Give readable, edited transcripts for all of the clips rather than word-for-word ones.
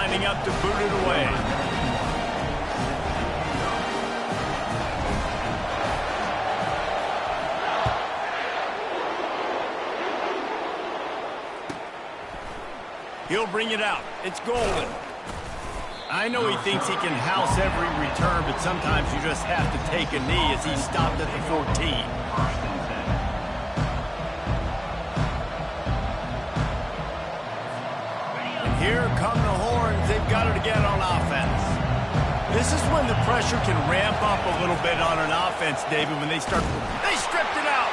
lining up to boot it away. He'll bring it out. It's golden. I know he thinks he can house every return, but sometimes you just have to take a knee as he stopped at the 14. And here come the horns. They've got it again on offense. This is when the pressure can ramp up a little bit on an offense, David, when they start. They stripped it out.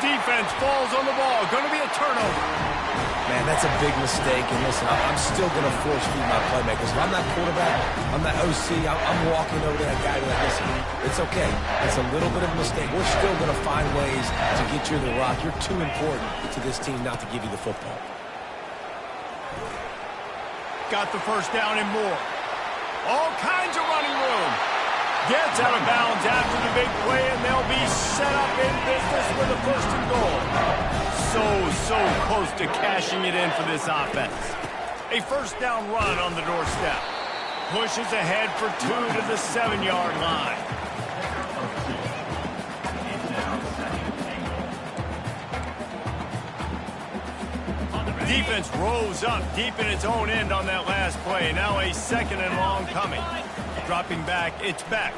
Defense falls on the ball. Going to be a turnover. Man, that's a big mistake, and listen, I'm still going to force feed my playmakers. If I'm that quarterback, I'm that OC, I'm walking over to that guy like, listen, it's okay. It's a little bit of a mistake. We're still going to find ways to get you the rock. You're too important to this team not to give you the football. Got the first down and more. All kinds of running room. Gets out of bounds after the big play, and they'll be set up in business with a first and goal. So close to cashing it in for this offense. A first down run on the doorstep. Pushes ahead for 2 to the 7-yard line. Defense rose up deep in its own end on that last play. Now a second and long coming. Dropping back, it's back.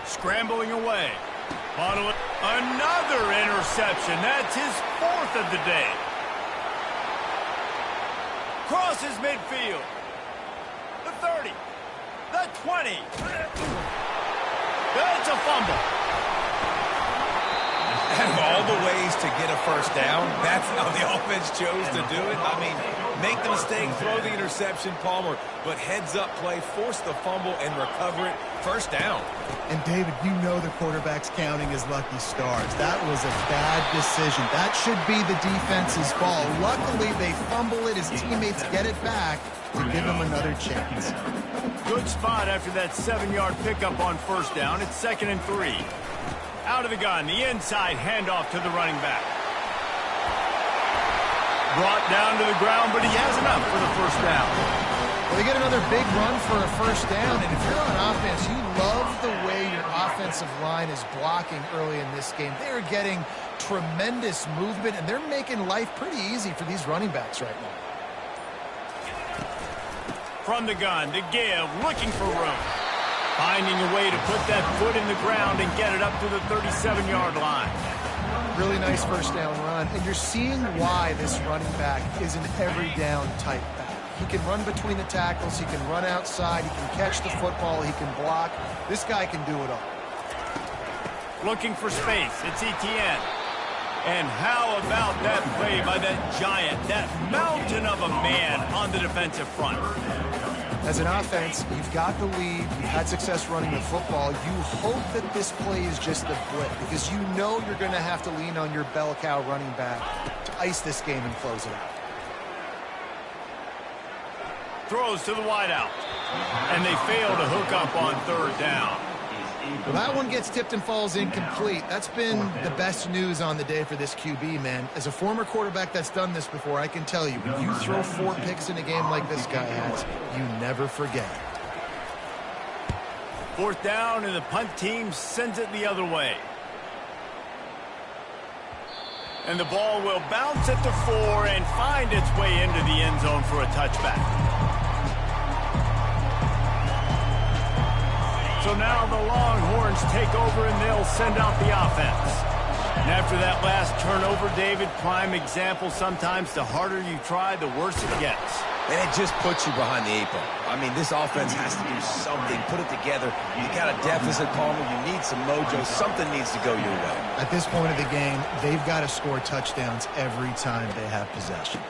Scrambling away. Another interception. That's his 4th of the day. Crosses midfield. The 30. The 20. That's a fumble. Of all the ways to get a first down, that's how the offense chose to do it. I mean, make the mistake, throw the interception, Palmer, but heads-up play, force the fumble, and recover it. First down. And, David, you know the quarterback's counting his lucky stars. That was a bad decision. That should be the defense's ball. Luckily, they fumble it. His teammates get it back to give him another chance. Good spot after that 7-yard pickup on first down. It's 2nd and 3. Out of the gun, the inside handoff to the running back. Brought down to the ground, but he has enough for the first down. Well, they get another big run for a first down, and if you're on offense, you love the way your offensive line is blocking early in this game. They're getting tremendous movement, and they're making life pretty easy for these running backs right now. From the gun, the give, looking for room. Finding a way to put that foot in the ground and get it up to the 37-yard line. Really nice first down run, and you're seeing why this running back is an every down type back. He can run between the tackles, he can run outside, he can catch the football, he can block. This guy can do it all. Looking for space, it's Etienne. And how about that play by that giant, that mountain of a man on the defensive front? As an offense, you've got the lead, you've had success running the football. You hope that this play is just a blip because you know you're going to have to lean on your bell cow running back to ice this game and close it out. Throws to the wideout, and they fail to hook up on 3rd down. Well, that one gets tipped and falls incomplete. That's been the best news on the day for this QB, man. As a former quarterback that's done this before, I can tell you, when you throw 4 picks in a game like this guy has, you never forget. 4th down, and the punt team sends it the other way. And the ball will bounce at the 4 and find its way into the end zone for a touchback. So now the Longhorns take over and they'll send out the offense. And after that last turnover, David, prime example, sometimes the harder you try, the worse it gets. And it just puts you behind the 8 ball. I mean, this offense has to do something, put it together. You got a deficit, Palmer. You need some mojo. Something needs to go your way. At this point of the game, they've got to score touchdowns every time they have possession.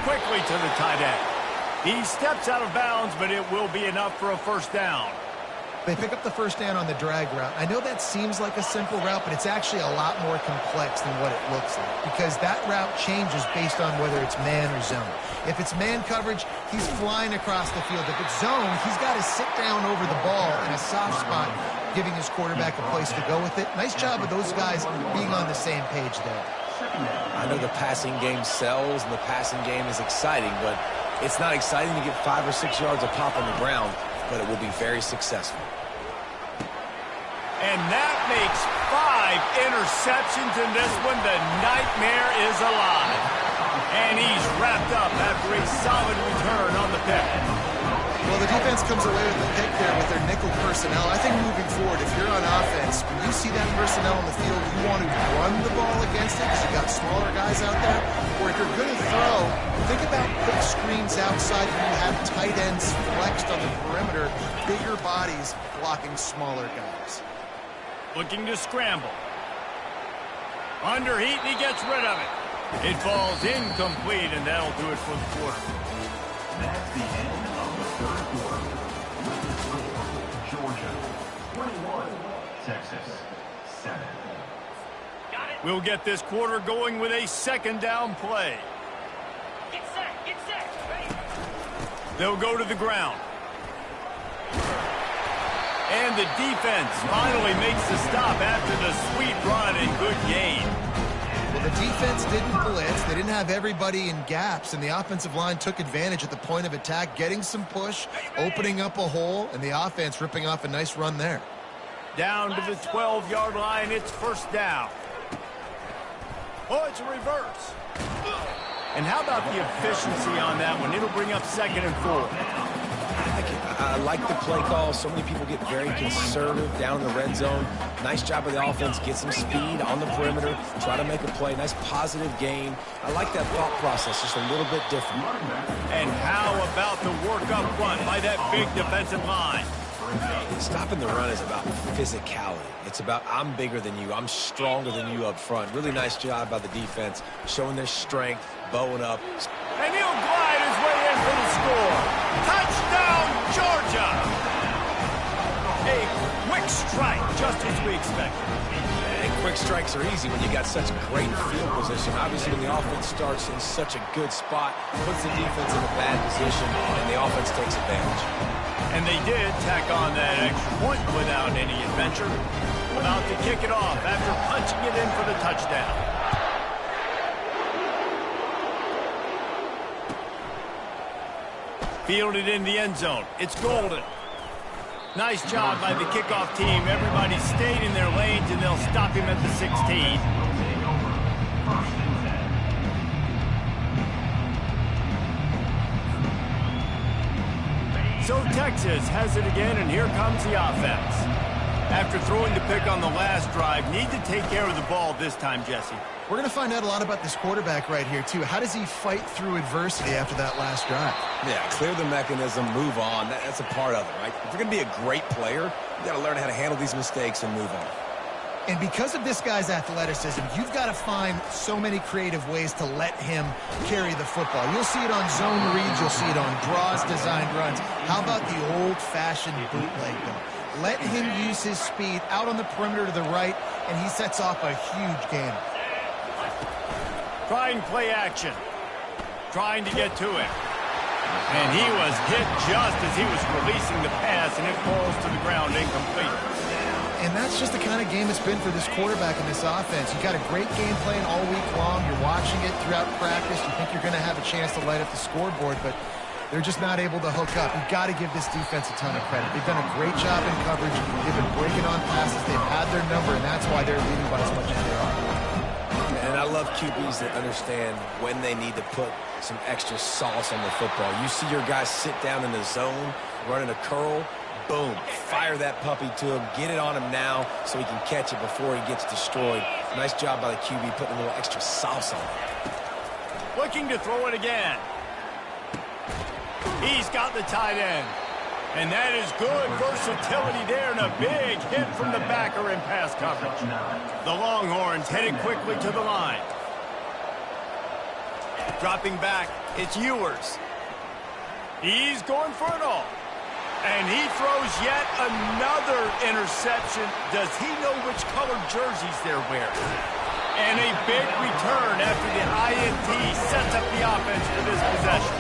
Quickly to the tight end. He steps out of bounds, but it will be enough for a first down. They pick up the first down on the drag route. I know that seems like a simple route, but it's actually a lot more complex than what it looks like because that route changes based on whether it's man or zone. If it's man coverage, he's flying across the field. If it's zone, he's got to sit down over the ball in a soft spot, giving his quarterback a place to go with it. Nice job of those guys being on the same page there. I know the passing game sells and the passing game is exciting, but It's not exciting to get 5 or 6 yards of pop on the ground, but it will be very successful. And that makes 5 interceptions in this one. The nightmare is alive. And he's wrapped up after a solid return on the pick. Well, the defense comes away with the pick there with their nickel personnel. I think moving forward, if you're on offense, when you see that personnel on the field, you want to run the ball against it because you've got smaller guys out there. Or if you're going to throw, think about quick screens outside when you have tight ends flexed on the perimeter, bigger bodies blocking smaller guys. Looking to scramble. Under heat, and he gets rid of it. It falls incomplete, and that'll do it for the quarter. That's the end of the third quarter. Georgia 21, Texas 7. We'll get this quarter going with a second down play. Get set, get set. Ready. They'll go to the ground. And the defense finally makes the stop after the sweet run and good gain. Well, the defense didn't blitz. They didn't have everybody in gaps, and the offensive line took advantage at the point of attack, getting some push, opening up a hole, and the offense ripping off a nice run there. Down to the 12-yard line, it's first down. Oh, it's a reverse. And how about the efficiency on that one? It'll bring up 2nd and 4. I like the play call. So many people get very conservative down in the red zone. Nice job of the offense. Get some speed on the perimeter. Try to make a play. Nice positive gain. I like that thought process, just a little bit different. And how about the work up front by that big defensive line? Stopping the run is about physicality. It's about I'm bigger than you. I'm stronger than you up front. Really nice job by the defense, showing their strength, bowing up. And he'll glide his way in for the score. Touchdown, Georgia! A quick strike, just as we expected. And quick strikes are easy when you got such great field position. Obviously, when the offense starts in such a good spot, puts the defense in a bad position, and the offense takes advantage. And they did tack on that extra point without any adventure. About to kick it off after punching it in for the touchdown. Fielded in the end zone. It's golden. Nice job by the kickoff team. Everybody stayed in their lanes, and they'll stop him at the 16. So Texas has it again, and here comes the offense. After throwing the pick on the last drive, need to take care of the ball this time, Jesse. We're going to find out a lot about this quarterback right here, too. How does he fight through adversity after that last drive? Yeah, clear the mechanism, move on. That's a part of it, right? If you're going to be a great player, you got to learn how to handle these mistakes and move on. And because of this guy's athleticism, you've got to find so many creative ways to let him carry the football. You'll see it on zone reads. You'll see it on draws, designed runs. How about the old-fashioned bootleg, though? Let him use his speed out on the perimeter to the right, and he sets off a huge game. Trying play action. Trying to get to it. And he was hit just as he was releasing the pass, and it falls to the ground incomplete. And that's just the kind of game it's been for this quarterback in this offense. You got a great game plan all week long. You're watching it throughout practice. You think you're going to have a chance to light up the scoreboard, but they're just not able to hook up. You've got to give this defense a ton of credit. They've done a great job in coverage. They've been breaking on passes. They've had their number, and that's why they're leading by as much as they are. And I love QBs that understand when they need to put some extra sauce on the football. You see your guys sit down in the zone, running a curl, boom, fire that puppy to him, get it on him now so he can catch it before he gets destroyed. Nice job by the QB putting a little extra sauce on it. Looking to throw it again. He's got the tight end. And that is good versatility there, and a big hit from the backer in pass coverage. The Longhorns headed quickly to the line. Dropping back, it's Ewers. He's going for it all. And he throws yet another interception. Does he know which colored jerseys they're wearing? And a big return after the INT sets up the offense for this possession.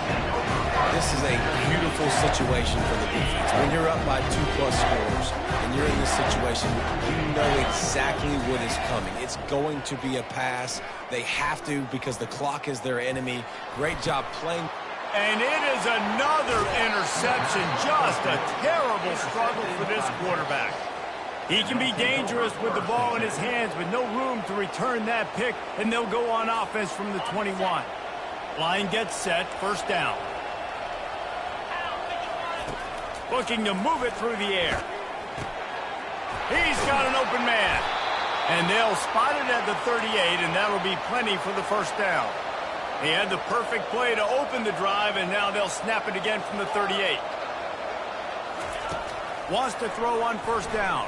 This is a beautiful situation for the defense. When you're up by 2+ scores and you're in this situation, you know exactly what is coming. It's going to be a pass. They have to because the clock is their enemy. Great job playing. And it is another interception. Just a terrible struggle for this quarterback. He can be dangerous with the ball in his hands, but no room to return that pick, and they'll go on offense from the 21. Line gets set, first down. Looking to move it through the air. He's got an open man. And they'll spot it at the 38, and that'll be plenty for the first down. He had the perfect play to open the drive, and now they'll snap it again from the 38. Wants to throw on first down.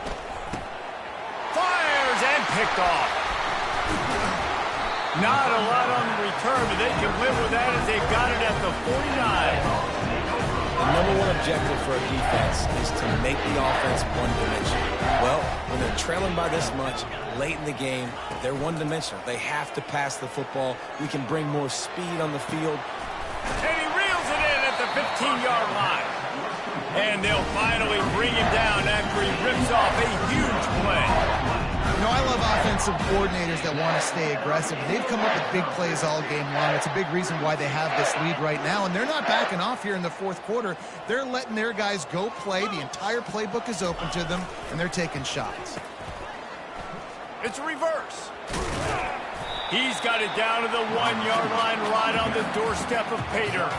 Fires and picked off. Not a lot on the return, but they can live with that as they've got it at the 49. The number one objective for a defense is to make the offense one-dimensional. Well, when they're trailing by this much late in the game, they're one-dimensional. They have to pass the football. We can bring more speed on the field. And he reels it in at the 15-yard line. And they'll finally bring him down after he rips off a huge play. You know, I love offensive coordinators that want to stay aggressive. They've come up with big plays all game long. It's a big reason why they have this lead right now, and they're not backing off here in the fourth quarter. They're letting their guys go play. The entire playbook is open to them, and they're taking shots. It's a reverse. He's got it down to the 1-yard line right on the doorstep of Pater.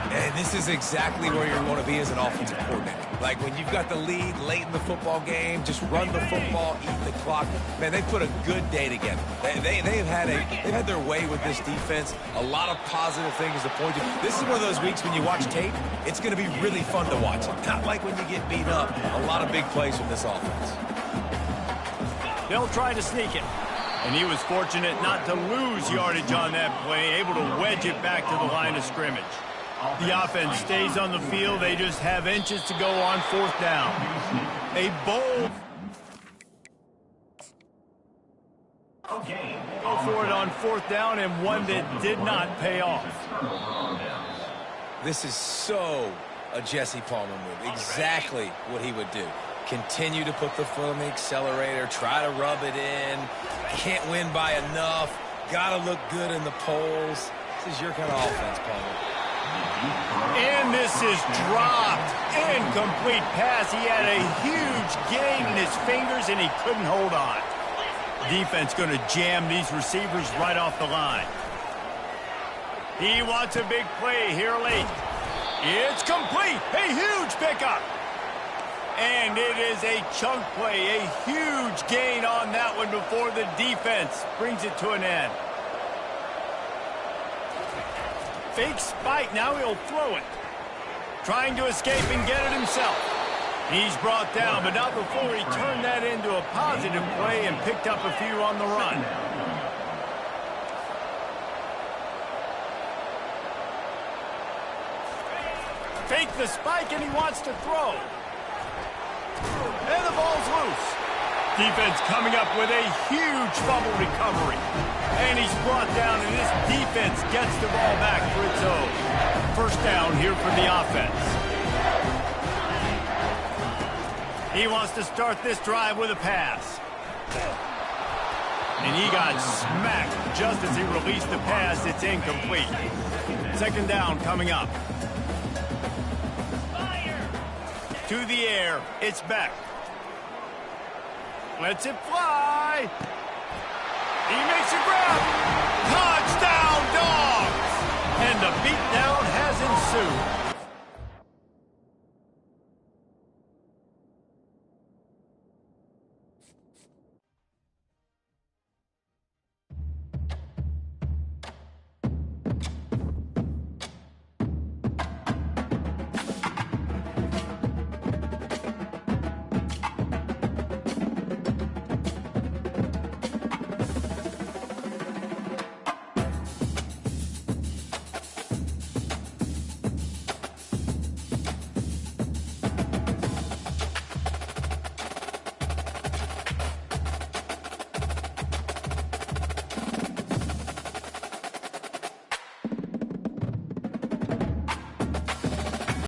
And this is exactly where you're going to be as an offensive coordinator. Like when you've got the lead late in the football game, just run the football, eat the clock. Man, they put a good day together. They've had their way with this defense. A lot of positive things to point to. This is one of those weeks when you watch tape, it's going to be really fun to watch. Not like when you get beat up. A lot of big plays from this offense. They'll try to sneak it. And he was fortunate not to lose yardage on that play, able to wedge it back to the line of scrimmage. The offense stays on the field. They just have inches to go on fourth down. A bold go for it on fourth down, and one that did not pay off. This is so a Jesse Palmer move. Exactly what he would do. Continue to put the foot on the accelerator, try to rub it in. Can't win by enough. Got to look good in the polls. This is your kind of offense, Palmer. And this is dropped. Incomplete pass. He had a huge gain in his fingers, and he couldn't hold on. Defense going to jam these receivers right off the line. He wants a big play here late. It's complete. A huge pickup. And it is a chunk play. A huge gain on that one before the defense brings it to an end. Fake spike. Now he'll throw it. Trying to escape and get it himself. He's brought down, but not before he turned that into a positive play and picked up a few on the run. Fake the spike, and he wants to throw. And the ball's loose. Defense coming up with a huge fumble recovery. And he's brought down, and this defense gets the ball back for its own. First down here for the offense. He wants to start this drive with a pass. And he got smacked just as he released the pass. It's incomplete. Second down coming up. To the air. It's back. Lets it fly. He makes a grab. Touchdown, Dogs! And the beatdown has